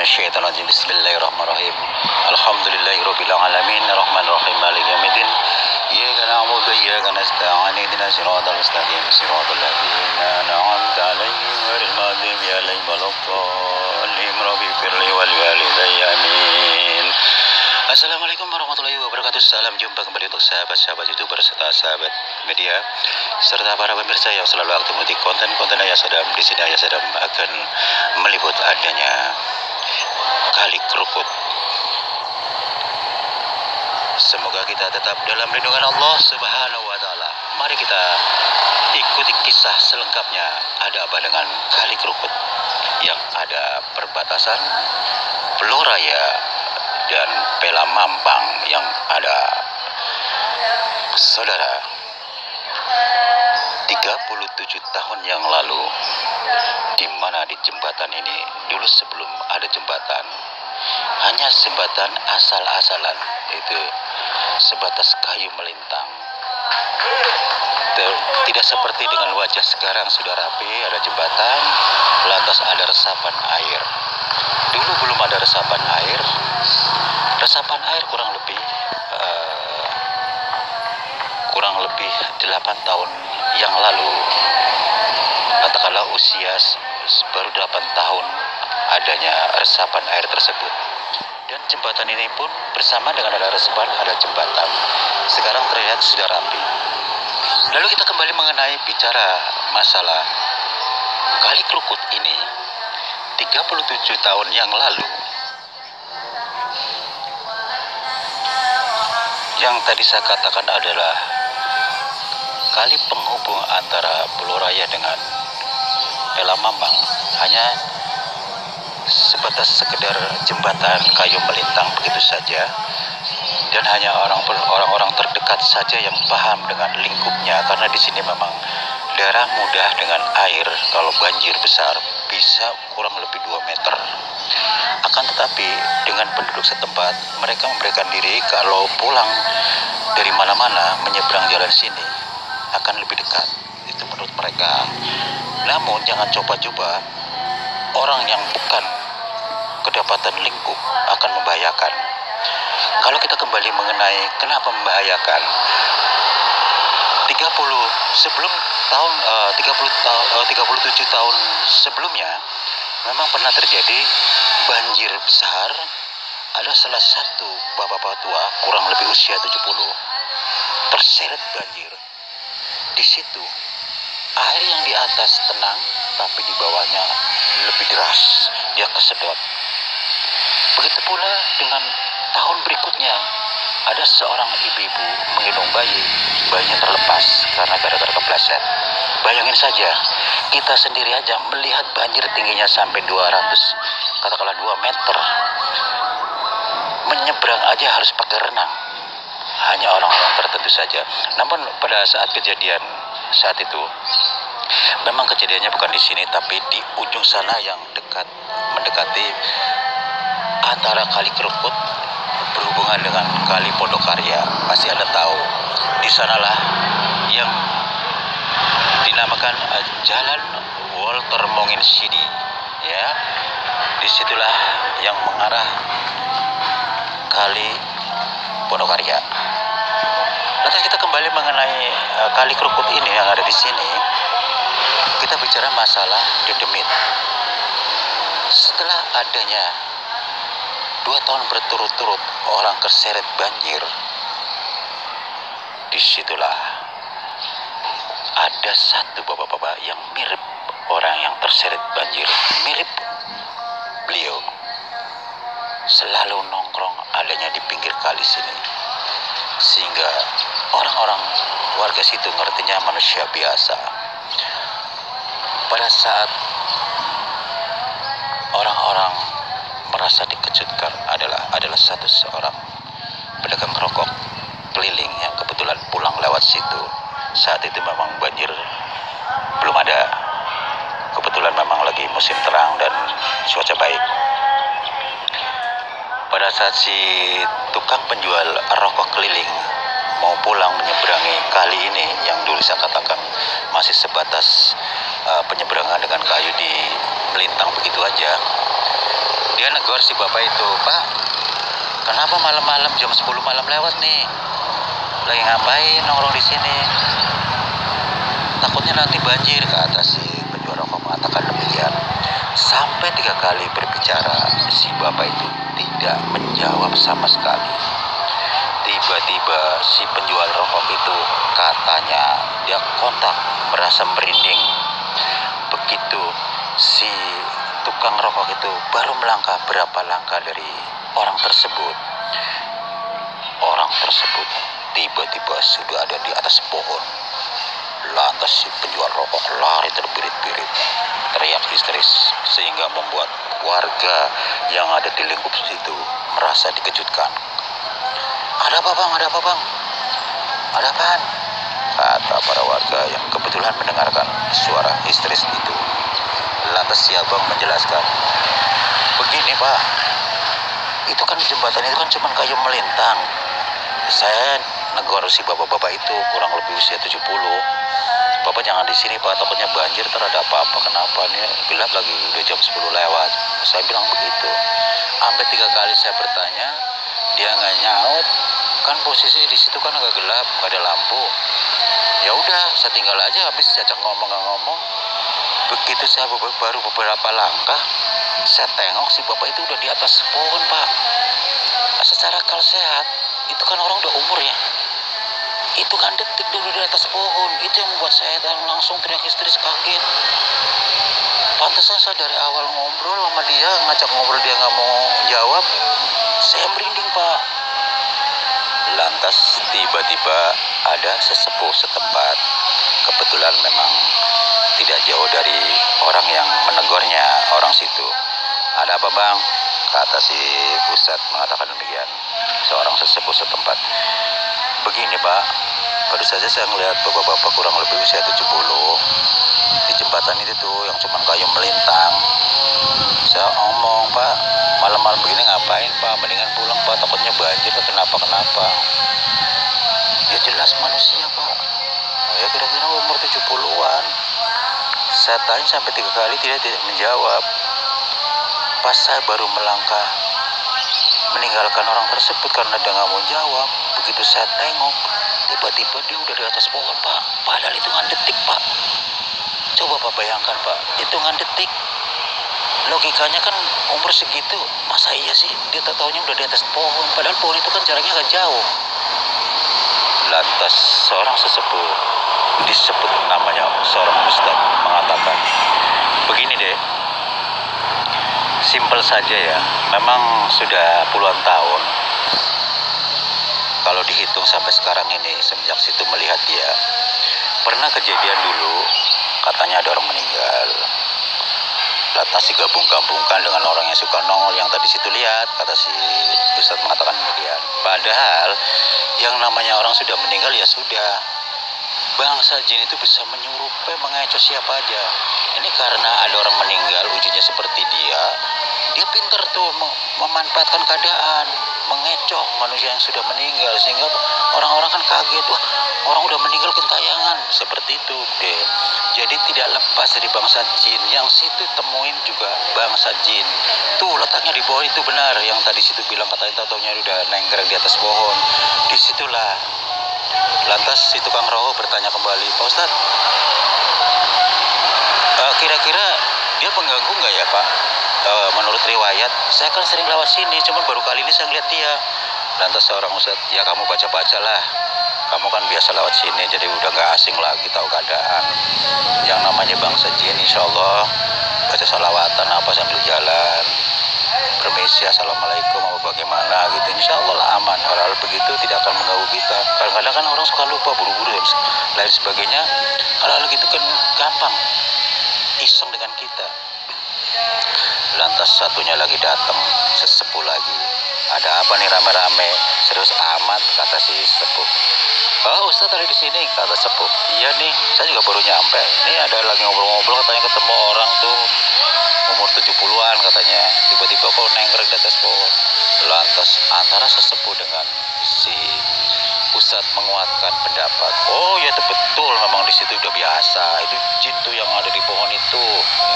minasyaitonirrajim. Bismillahirrahmanirrahim. Alhamdulillahirabbil alamin, arrahmanirrahim, maliki yaumiddin. Iyyaka na'budu wa iyyaka nasta'in. Ihdinas siratal mustaqim, siratal ladzina an'amta 'alaihim ghairil maghdubi 'alaihim waladdallin. Rabbighfirli wa liwalidayya. Amin. Assalamualaikum warahmatullahi wabarakatuh. Salam jumpa kembali untuk sahabat-sahabat YouTuber serta sahabat media serta para pemirsa yang selalu aktif mengikuti konten-konten Ayah Sadam. Di sini Ayah Sadam akan meliput adanya Kali Krukut. Semoga kita tetap dalam lindungan Allah Subhanahu wa taala. Mari kita ikuti kisah selengkapnya. Ada apa dengan Kali Krukut yang ada perbatasan Bloraya dan Pelamampang yang ada, saudara, 37 tahun yang lalu, di mana di jembatan ini dulu sebelum ada jembatan hanya jembatan asal-asalan, itu sebatas kayu melintang. Tidak seperti dengan wajah sekarang sudah rapi, ada jembatan, lantas ada resapan air. Dulu belum ada resapan air. Resapan air kurang lebih 8 tahun yang lalu. Katakanlah usia baru 8 tahun adanya resapan air tersebut. Dan jembatan ini pun bersama dengan ada resapan, ada jembatan. Sekarang terlihat sudah rapi. Lalu kita kembali mengenai bicara masalah Kali Krukut ini. 37 tahun yang lalu, yang tadi saya katakan adalah kali penghubung antara Bloraya dengan Pelamampang, hanya sebatas sekedar jembatan kayu melintang begitu saja, dan hanya orang-orang terdekat saja yang paham dengan lingkupnya, karena di sini memang daerah mudah dengan air. Kalau banjir besar bisa kurang lebih 2 meter. Akan tetapi dengan penduduk setempat, mereka memberikan diri kalau pulang dari mana-mana menyeberang jalan sini akan lebih dekat. Itu menurut mereka. Namun jangan coba-coba, orang yang bukan kedapatan lingkup akan membahayakan. Kalau kita kembali mengenai kenapa membahayakan, 37 tahun sebelumnya memang pernah terjadi banjir besar. Ada salah satu bapak-bapak tua kurang lebih usia 70 terseret banjir. Di situ air yang di atas tenang, tapi di bawahnya lebih deras, dia kesedot. Begitu pula dengan tahun berikutnya, ada seorang ibu-ibu menggendong bayinya terlepas karena gara-gara kepleset. Bayangin saja, kita sendiri aja melihat banjir tingginya sampai 200, katakanlah 2 meter. Menyeberang aja harus pakai renang. Hanya orang-orang tertentu saja. Namun pada saat kejadian saat itu, memang kejadiannya bukan di sini, tapi di ujung sana yang mendekati antara Kali Krukut berhubungan dengan Kali Pondokarya. Pasti Anda tahu. Di sanalah yang dinamakan Jalan Walter Monginsidi, ya. Disitulah yang mengarah Kali Pondokarya. Lantas kita kembali mengenai Kali Krukut ini yang ada di sini. Kita bicara masalah Dedemit. Setelah adanya 2 tahun berturut-turut orang terseret banjir, disitulah ada satu bapak-bapak yang mirip orang yang terseret banjir, mirip beliau, selalu nongkrong adanya di pinggir kali sini, sehingga orang-orang warga situ ngertinya manusia biasa. Pada saat orang-orang merasa dikejutkan adalah seorang pedagang rokok keliling yang kebetulan pulang lewat situ. Saat itu memang banjir belum ada, kebetulan memang lagi musim terang dan cuaca baik. Pada saat si tukang penjual rokok keliling mau pulang menyeberangi kali ini, yang dulu saya katakan masih sebatas penyeberangan dengan kayu di melintang begitu aja, Dia negor si bapak itu, "Pak, kenapa malam-malam jam 10 malam lewat nih? Lagi ngapain nongkrong di sini? Takutnya nanti banjir," kata si penjual rokok mengatakan demikian. Sampai 3 kali berbicara, si bapak itu tidak menjawab sama sekali. Tiba-tiba si penjual rokok itu katanya dia kontak, merasa merinding. Begitu si tukang rokok itu baru melangkah berapa langkah dari orang tersebut, orang tersebut tiba-tiba sudah ada di atas pohon. Lantas si penjual rokok lari terbirit-birit, teriak histeris sehingga membuat warga yang ada di lingkup situ merasa dikejutkan. "Ada apa bang? Ada apa bang? Ada apaan?" kata para warga yang kebetulan mendengarkan suara histeris itu. Lantas si abang menjelaskan, "Begini pak, itu kan jembatan itu kan cuma kayu melintang. Saya negor si bapak-bapak itu kurang lebih usia 70. Bapak jangan di sini pak, takutnya banjir, terada apa-apa. Kenapa nih, gelap lagi, udah jam 10 lewat." Saya bilang begitu. Sampai 3 kali saya bertanya, dia nggak nyaut. Kan posisi di situ kan agak gelap, nggak ada lampu. Ya udah, saya tinggal aja. Habis saya ajak ngomong nggak ngomong. Begitu saya baru beberapa langkah, saya tengok si bapak itu udah di atas pohon pak. Secara akal sehat, itu kan orang udah umur ya. Itu kan detik dulu di atas pohon. Itu yang membuat saya langsung teriak histeris, kaget. Pantesan saya dari awal ngobrol sama dia, ngajak ngobrol dia nggak mau jawab. Saya merinding pak. Lantas tiba-tiba ada sesepuh setempat. Kebetulan memang tidak jauh dari orang yang menegurnya, orang situ. "Ada apa bang?" kata si Ustadz mengatakan demikian, seorang sesepuh setempat. "Begini pak, baru saja saya melihat bapak-bapak kurang lebih usia 70 di jembatan itu tuh yang cuma kayu melintang. Saya omong, Pak, malam-malam begini ngapain pak? Mendingan pulang pak, takutnya banjir pak, kenapa-kenapa." "Ya jelas manusia pak, ya kira-kira umur 70-an. Saya tanya sampai 3 kali tidak menjawab. Pas saya baru melangkah meninggalkan orang tersebut karena dia nggak mau jawab. Begitu saya tengok, tiba-tiba dia udah di atas pohon pak. Padahal hitungan detik pak. Coba pak bayangkan pak, hitungan detik. Logikanya kan umur segitu, masa iya sih dia taunya udah di atas pohon. Padahal pohon itu kan jaraknya agak jauh." Lantas seorang sesepuh, disebut namanya seorang ustadz, mengatakan, "Begini deh, simpel saja ya, memang sudah puluhan tahun. Kalau dihitung sampai sekarang ini, semenjak situ melihat dia, pernah kejadian dulu, katanya ada orang meninggal. Lantas digabung-gabungkan dengan orang yang suka nongol yang tadi situ lihat," kata si Ustadz mengatakan demikian. Padahal yang namanya orang sudah meninggal ya sudah. Bangsa jin itu bisa menyerupai, mengecoh siapa aja. Ini karena ada orang meninggal, wujudnya seperti dia pintar tuh memanfaatkan keadaan, mengecoh manusia yang sudah meninggal, sehingga orang-orang kan kaget, wah orang udah meninggal kentayangan, seperti itu deh. Jadi tidak lepas dari bangsa jin. Yang situ temuin juga bangsa jin. Tuh letaknya di bawah itu benar, yang tadi situ bilang katanya taunya udah nengkreng di atas pohon. Disitulah. Lantas si tukang rokok bertanya kembali, "Pak Ustadz, kira-kira dia pengganggu nggak ya Pak? Menurut riwayat, saya kan sering lewat sini, cuman baru kali ini saya lihat dia." Lantas seorang Ustadz, "Ya kamu baca-baca lah. Kamu kan biasa lewat sini, jadi udah nggak asing lagi tahu keadaan. Yang namanya bangsa jin, insya Allah baca salawatan apa sambil jalan. Permisi, assalamualaikum, apa bagaimana gitu. Insya Allah lah aman. Hal-hal begitu tidak akan mengganggu kita. Kadang-kadang kan orang suka lupa, buru-buru dan lain sebagainya. Hal-hal gitu kan gampang iseng dengan kita." Lantas satunya lagi datang, sesepuh lagi. "Ada apa nih rame-rame? Serius amat," kata si sepuh. "Oh Ustaz tadi di sini," kata sepuh. "Iya nih, saya juga baru nyampe. Ini ada lagi ngobrol-ngobrol, katanya ketemu orang tuh umur 70-an katanya. Tiba-tiba kok nengkreng di atas pohon." Lantas antara sesepuh dengan si Ustadz menguatkan pendapat, "Oh ya itu betul, memang di situ udah biasa. Itu jin tuh yang ada di pohon itu.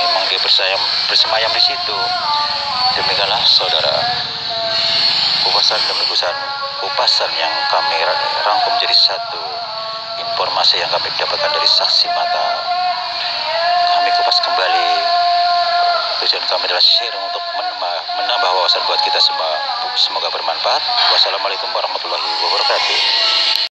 Memang dia bersemayam di situ." Demikian adalah saudara kupasan yang kami rangkum menjadi satu informasi yang kami dapatkan dari saksi mata. Kami kupas kembali. Tujuan kami adalah sharing untuk menambah wawasan buat kita semua. Semoga bermanfaat. Wassalamualaikum warahmatullahi wabarakatuh.